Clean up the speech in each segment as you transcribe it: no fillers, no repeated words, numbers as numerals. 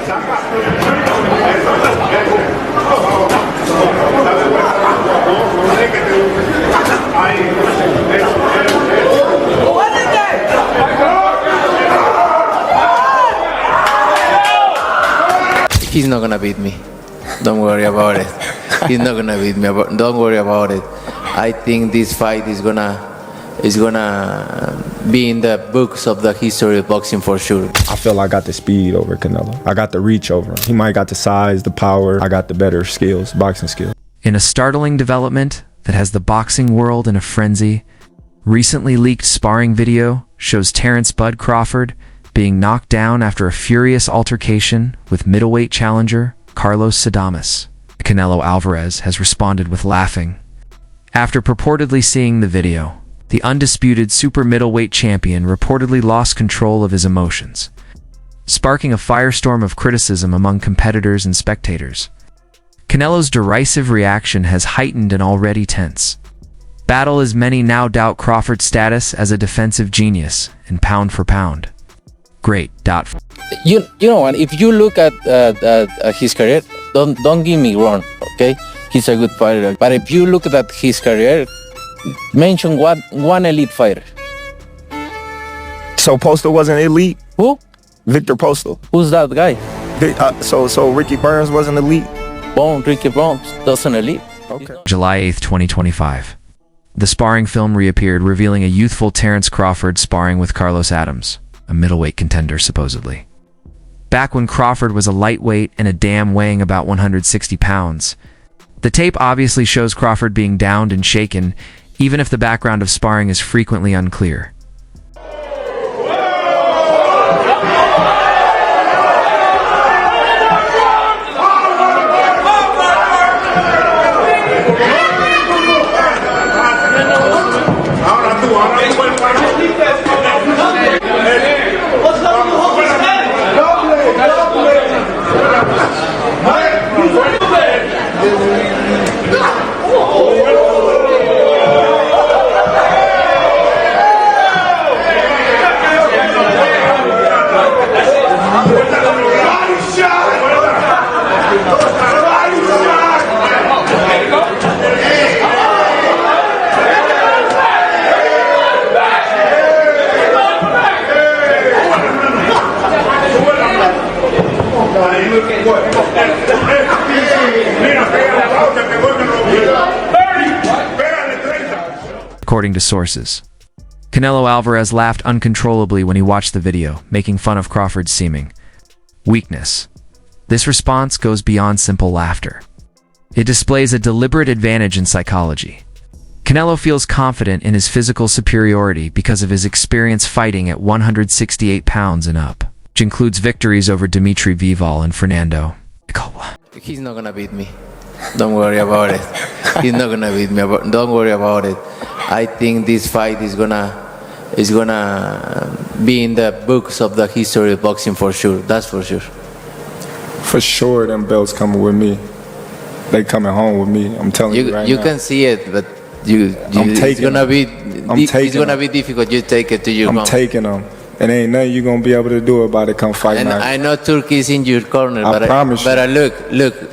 He's not gonna beat me. Don't worry about it. He's not gonna beat me. Don't worry about it. I think this fight is gonna be in the books of the history of boxing for sure. I feel I got the speed over Canelo. I got the reach over him. He might got the size, the power. I got the better skills, boxing skills. In a startling development that has the boxing world in a frenzy, recently leaked sparring video shows Terence "Bud" Crawford being knocked down after a furious altercation with middleweight challenger Carlos Adames. Canelo Álvarez has responded with laughing. After purportedly seeing the video, the undisputed super middleweight champion reportedly lost control of his emotions, sparking a firestorm of criticism among competitors and spectators. Canelo's derisive reaction has heightened an already tense battle, as many now doubt Crawford's status as a defensive genius and pound for pound great. You know what? If you look at his career, don't get me wrong, okay? He's a good fighter, but if you look at his career, mention one elite fighter. So Postal wasn't elite? Who? Victor Postal. Who's that guy? So Ricky Burns wasn't elite? Ricky Burns doesn't elite. Okay. July 8th, 2025. The sparring film reappeared, revealing a youthful Terence Crawford sparring with Carlos Adames, a middleweight contender supposedly. Back when Crawford was a lightweight and a dam weighing about 160 pounds. The tape obviously shows Crawford being downed and shaken, even if the background of sparring is frequently unclear. According to sources, Canelo Álvarez laughed uncontrollably when he watched the video, making fun of Crawford's seeming weakness. This response goes beyond simple laughter. It displays a deliberate advantage in psychology. Canelo feels confident in his physical superiority because of his experience fighting at 168 pounds and up, which includes victories over Dimitri Bivol and Fernando. He's not gonna beat me. Don't worry about it. He's not gonna beat me. Don't worry about it. I think this fight is gonna be in the books of the history of boxing for sure. That's for sure. For sure, them belts coming with me. They coming home with me. I'm telling you right now. You can see it, but it's gonna be difficult. You take it to your home. I'm taking them. And ain't nothing you gonna be able to do about it come fight and night. I know Turkey's in your corner, I promise you. But look,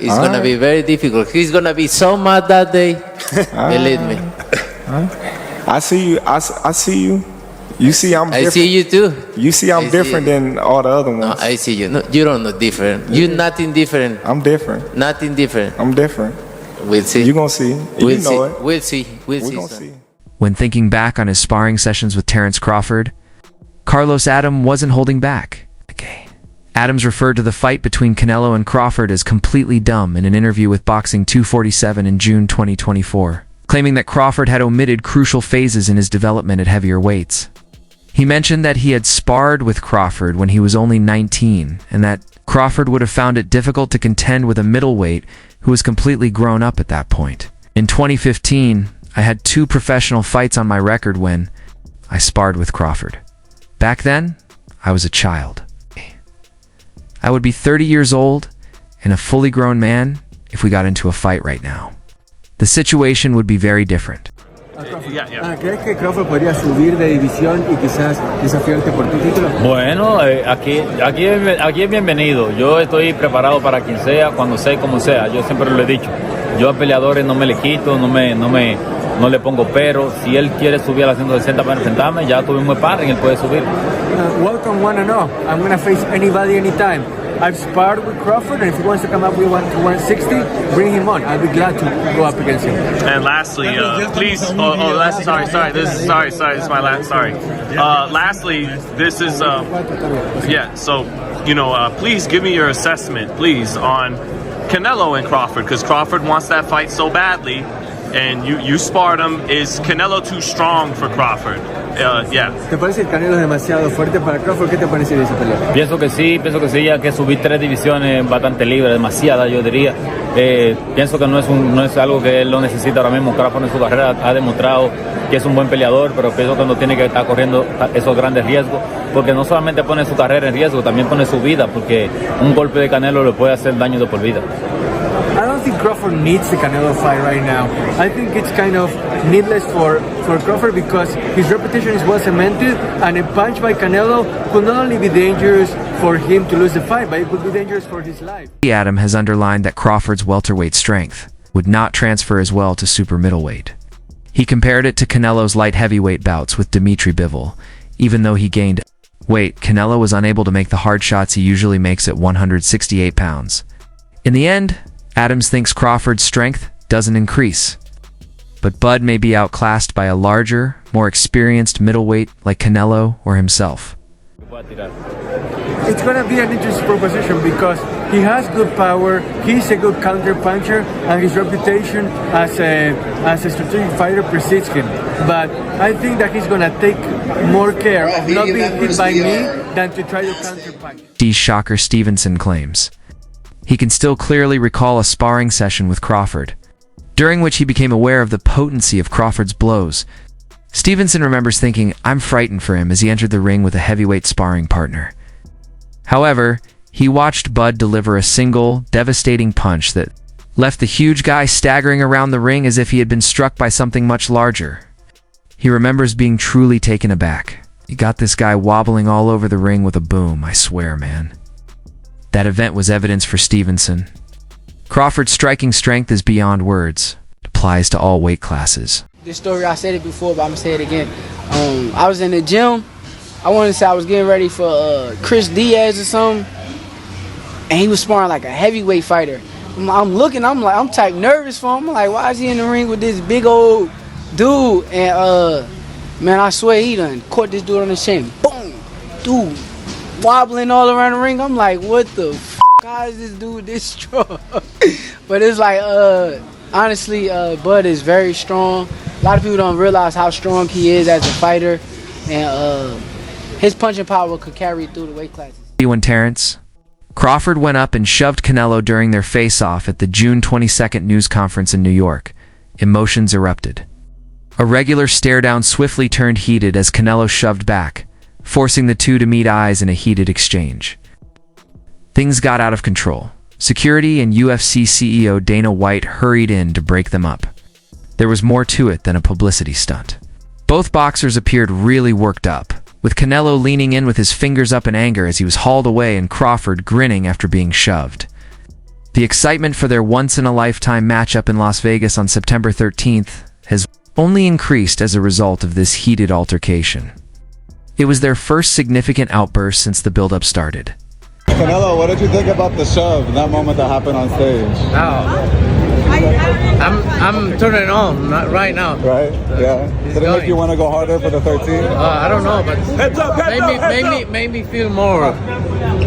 it's gonna be very difficult. He's gonna be so mad that day. Believe me. I see you. I see you. You see I'm different. I see you too. You see I'm different than all the other ones. No, I see you. No, you don't know different. You're nothing different. I'm different. Nothing different. I'm different. We'll see. You gonna see. We'll know see. it. We'll see. We gonna see. When thinking back on his sparring sessions with Terence Crawford, Carlos Adames wasn't holding back. Adames referred to the fight between Canelo and Crawford as completely dumb in an interview with Boxing 247 in June 2024, claiming that Crawford had omitted crucial phases in his development at heavier weights. He mentioned that he had sparred with Crawford when he was only 19, and that Crawford would have found it difficult to contend with a middleweight who was completely grown up at that point. In 2015, I had 2 professional fights on my record when I sparred with Crawford. Back then, I was a child. I would be 30 years old and a fully grown man if we got into a fight right now. The situation would be very different. ¿Crees que Crawford podría subir de división y quizás desafiarte por tu título? Bueno, aquí es bienvenido. Yo estoy preparado para quien sea, cuando sea y como sea. Yo siempre lo he dicho. Yo a peleadores no me le quito, no le pongo pero. Si él quiere subir a las 160 para enfrentarme, ya tuvimos sparring, él puede subir. Welcome 1-0. I'm going to face anybody, anytime. I've sparred with Crawford, and if he wants to come up with 160, bring him on. I'll be glad to go up against him. And lastly, please. Sorry. This is my last. Sorry. Lastly, this is yeah. So, please give me your assessment, please, on Canelo and Crawford, because Crawford wants that fight so badly, and you sparred him. Is Canelo too strong for Crawford? Yeah. ¿Te parece el Canelo es demasiado fuerte para Crawford? ¿Qué te parece de esa pelea? Pienso que sí, ya que subir 3 divisiones bastante libre, demasiada yo diría. Pienso que no es algo que él lo necesita ahora mismo. Crawford en su carrera ha demostrado que es un buen peleador, pero pienso que no tiene que estar corriendo esos grandes riesgos, porque no solamente pone su carrera en riesgo, también pone su vida, porque un golpe de Canelo le puede hacer daño de por vida. I don't think Crawford needs the Canelo fight right now. I think it's kind of needless for Crawford because his reputation is well cemented, and a punch by Canelo could not only be dangerous for him to lose the fight, but it could be dangerous for his life. Adam has underlined that Crawford's welterweight strength would not transfer as well to super middleweight. He compared it to Canelo's light heavyweight bouts with Dimitri Bivol. Even though he gained weight, Canelo was unable to make the hard shots he usually makes at 168 pounds. In the end, Adams thinks Crawford's strength doesn't increase, but Bud may be outclassed by a larger, more experienced middleweight like Canelo or himself. It's going to be an interesting proposition because he has good power, he's a good counter puncher, and his reputation as a strategic fighter precedes him. But I think that he's going to take more care of not being hit by me than to try to counter punch. D. Shocker Stevenson claims he can still clearly recall a sparring session with Crawford, during which he became aware of the potency of Crawford's blows. Stevenson remembers thinking, "I'm frightened for him," as he entered the ring with a heavyweight sparring partner. However, he watched Bud deliver a single, devastating punch that left the huge guy staggering around the ring as if he had been struck by something much larger. He remembers being truly taken aback. "You got this guy wobbling all over the ring with a boom, I swear, man." That event was evidence for Stevenson. Crawford's striking strength is beyond words. It applies to all weight classes. This story, I said it before, but I'm going to say it again. I was in the gym. I want to say I was getting ready for Chris Diaz or something. And he was sparring like a heavyweight fighter. I'm looking, I'm type nervous for him. I'm like, why is he in the ring with this big old dude? And, man, I swear he done caught this dude on the shin. Boom! Dude wobbling all around the ring. I'm like, what the f***? How is this dude this strong? But it's like, honestly, Bud is very strong. A lot of people don't realize how strong he is as a fighter. And his punching power could carry through the weight classes. When Terence, Crawford went up and shoved Canelo during their face-off at the June 22nd news conference in New York. Emotions erupted. A regular stare-down swiftly turned heated as Canelo shoved back, forcing the two to meet eyes in a heated exchange. Things got out of control. Security and UFC CEO Dana White hurried in to break them up. There was more to it than a publicity stunt. Both boxers appeared really worked up, with Canelo leaning in with his fingers up in anger as he was hauled away and Crawford grinning after being shoved. The excitement for their once-in-a-lifetime matchup in Las Vegas on September 13th has only increased as a result of this heated altercation. It was their first significant outburst since the build-up started. Canelo, what did you think about the shove, that moment that happened on stage? I'm turning on, not right now. Right? Yeah. Did it make you want to go harder for the 13? I don't know, but made me feel more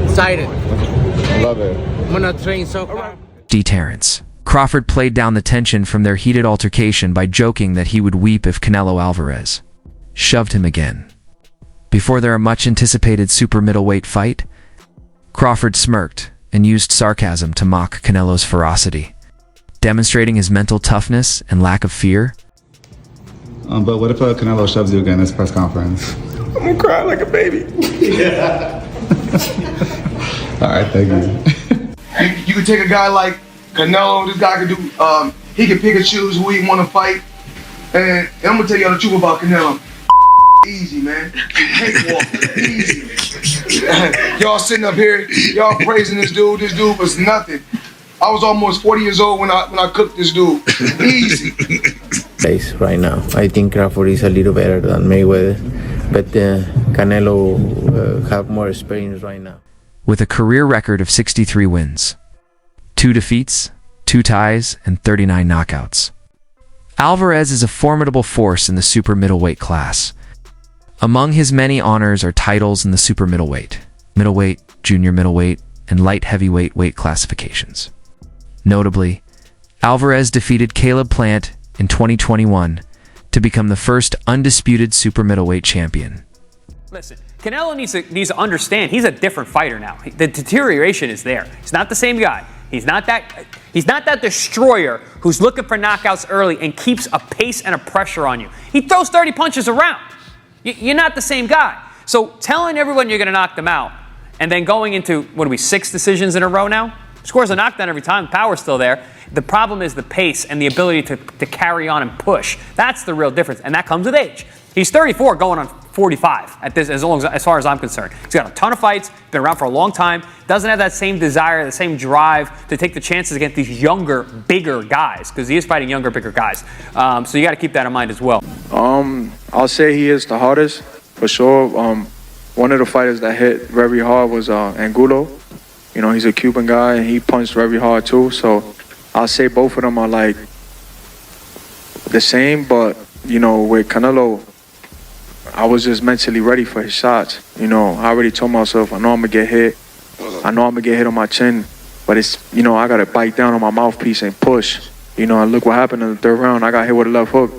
excited. Love it. I'm gonna train so hard. Terence. Crawford played down the tension from their heated altercation by joking that he would weep if Canelo Álvarez shoved him again. Before their much-anticipated super middleweight fight, Crawford smirked and used sarcasm to mock Canelo's ferocity, demonstrating his mental toughness and lack of fear. But what if Canelo shoves you again in this press conference? I'm gonna cry like a baby. Yeah. All right, thank you. You could take a guy like Canelo. This guy could do. He can pick and choose who he want to fight. And I'm gonna tell y'all the truth about Canelo. Easy, man. Cakewalk, easy. Y'all sitting up here, y'all praising this dude. This dude was nothing. I was almost 40 years old when I cooked this dude. Easy. Right now, I think Crawford is a little better than Mayweather, but Canelo have more experience right now. With a career record of 63 wins, 2 defeats, 2 ties, and 39 knockouts, Álvarez is a formidable force in the super middleweight class. Among his many honors are titles in the super middleweight, junior middleweight, and light heavyweight weight classifications. Notably, Álvarez defeated Caleb Plant in 2021 to become the first undisputed super middleweight champion. Listen, Canelo needs to understand he's a different fighter now. The deterioration is there. He's not the same guy. He's not that destroyer who's looking for knockouts early and keeps a pace and a pressure on you. He throws 30 punches around. You're not the same guy. So telling everyone you're going to knock them out and then going into, 6 decisions in a row now? Scores a knockdown every time, the power's still there. The problem is the pace and the ability to carry on and push. That's the real difference, and that comes with age. He's 34 going on 45 at this, as far as I'm concerned. He's got a ton of fights, been around for a long time, doesn't have that same desire, the same drive to take the chances against these younger, bigger guys, because he is fighting younger, bigger guys. So you got to keep that in mind as well. I'll say he is the hardest, for sure. One of the fighters that hit very hard was Angulo. You know, he's a Cuban guy, and he punched very hard too. So I'll say both of them are like the same, but, you know, with Canelo, I was just mentally ready for his shots. You know, I already told myself, I know I'm going to get hit. I know I'm going to get hit on my chin, but it's, you know, I got to bite down on my mouthpiece and push. You know, and look what happened in the 3rd round. I got hit with a left hook.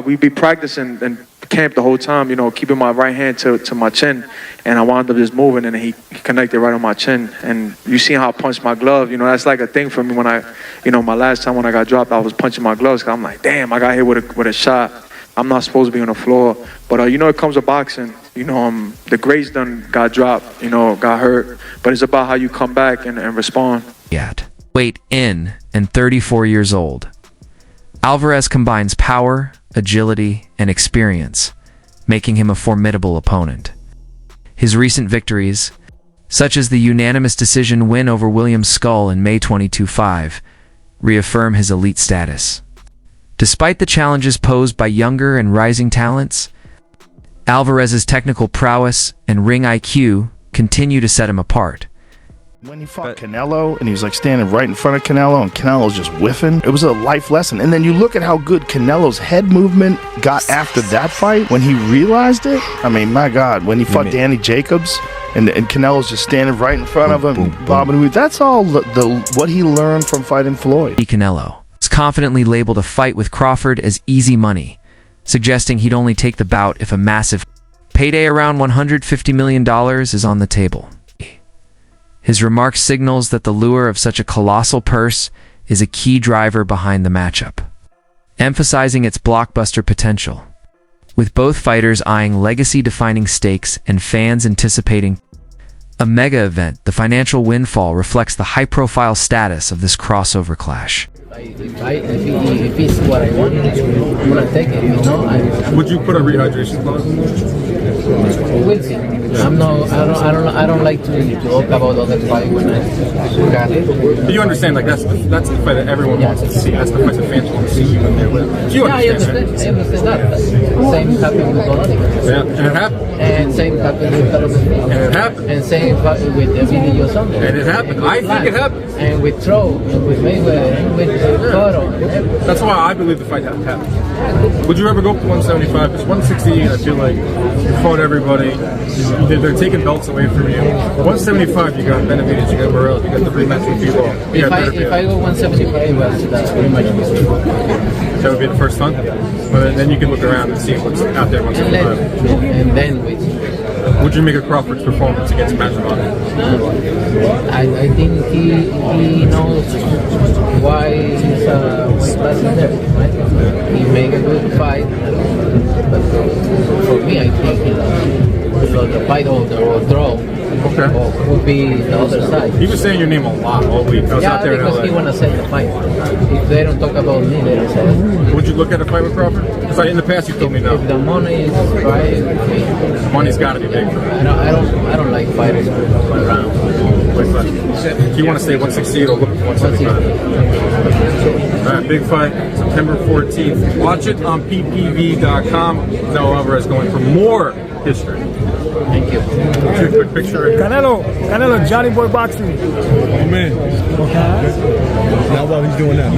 We'd be practicing in camp the whole time, you know, keeping my right hand to my chin, and I wound up just moving, and he connected right on my chin. And you see how I punched my glove. You know, that's like a thing for me when my last time when I got dropped, I was punching my gloves. 'Cause I'm like, damn, I got hit with a shot. I'm not supposed to be on the floor. But, you know, it comes to boxing. You know, the greats done got dropped, you know, got hurt. But it's about how you come back and respond. Weight in and 34 years old, Álvarez combines power, agility, and experience, making him a formidable opponent. His recent victories, such as the unanimous decision win over William Skull in May 2025, reaffirm his elite status. Despite the challenges posed by younger and rising talents, Álvarez's technical prowess and ring IQ continue to set him apart. When he fought Canelo and he was like standing right in front of Canelo and Canelo's just whiffing, it was a life lesson. And then you look at how good Canelo's head movement got after that fight when he realized it. I mean, my God, when he fought Danny Jacobs and Canelo's just standing right in front of him, bobbing. That's all what he learned from fighting Floyd. Canelo is confidently labeled a fight with Crawford as easy money, suggesting he'd only take the bout if a massive payday around $150 million is on the table. His remark signals that the lure of such a colossal purse is a key driver behind the matchup, emphasizing its blockbuster potential. With both fighters eyeing legacy-defining stakes and fans anticipating a mega event, the financial windfall reflects the high-profile status of this crossover clash. If it's what I want, I'm gonna take it. You know. Would you put a rehydration clause? We'll see. I don't like to talk about other fight when I got it. But you understand, like that's the fight that everyone wants to see. That's the fight that fans want to see you in there with. Do you understand? I understand that. Same happened with Olympics. Yeah, and it happened. And same happened with Carlos. And it happened. And same happened with Emilio Sanders. And it happened. I think it happened. And with Troll, and with Mayweather, and with Cotto. That's why I believe the fight happened. Would you ever go up to 175? Because 168, I feel like you fought everybody. They're taking belts away from you. 175, you got Benavidez, you got Morrell, you got the rematch with Vilo. If I go 175, that's pretty much that would be the first one. But then you can look around and see what's out there. 175. And then wait. Would you make a Crawford's performance against Masvidal? I think he knows why he's class in there. Right? He make a good fight, but for me, I think he the fight or draw. Okay. Would be the other side. He was saying your name a lot all week. I was out there because in he LA. wanna sell the fight. If they don't talk about me, they don't sell it. Would you look at a fight with Crawford? Because in the past you told me no. If the money is right, Money's got to be big for him. I don't like fighters one round. If you want to stay 168 or look at 175. All right, big fight, September 14th. Watch it on ppv.com. Canelo Álvarez going for more history. Thank you. Take a quick picture. Canelo, Johnny Boy Boxing. Oh man. Now while he's doing that,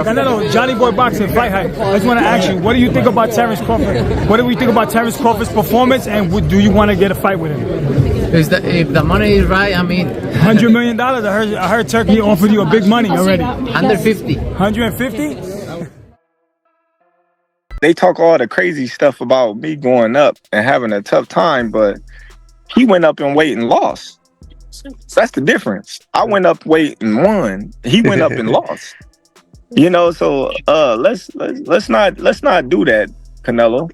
Canelo, Johnny Boy Boxing, fight hype. I just want to ask you, what do you think about Terence Crawford? What do we think about Terence Crawford's performance, and do you want to get a fight with him? If the money is right, I mean, $100 million. I heard Turkey offered you a big money already. 150. 150? They talk all the crazy stuff about me going up and having a tough time, but he went up in weight and lost. So that's the difference. I went up weight and won. He went up and lost. You know, so let's not do that, Canelo.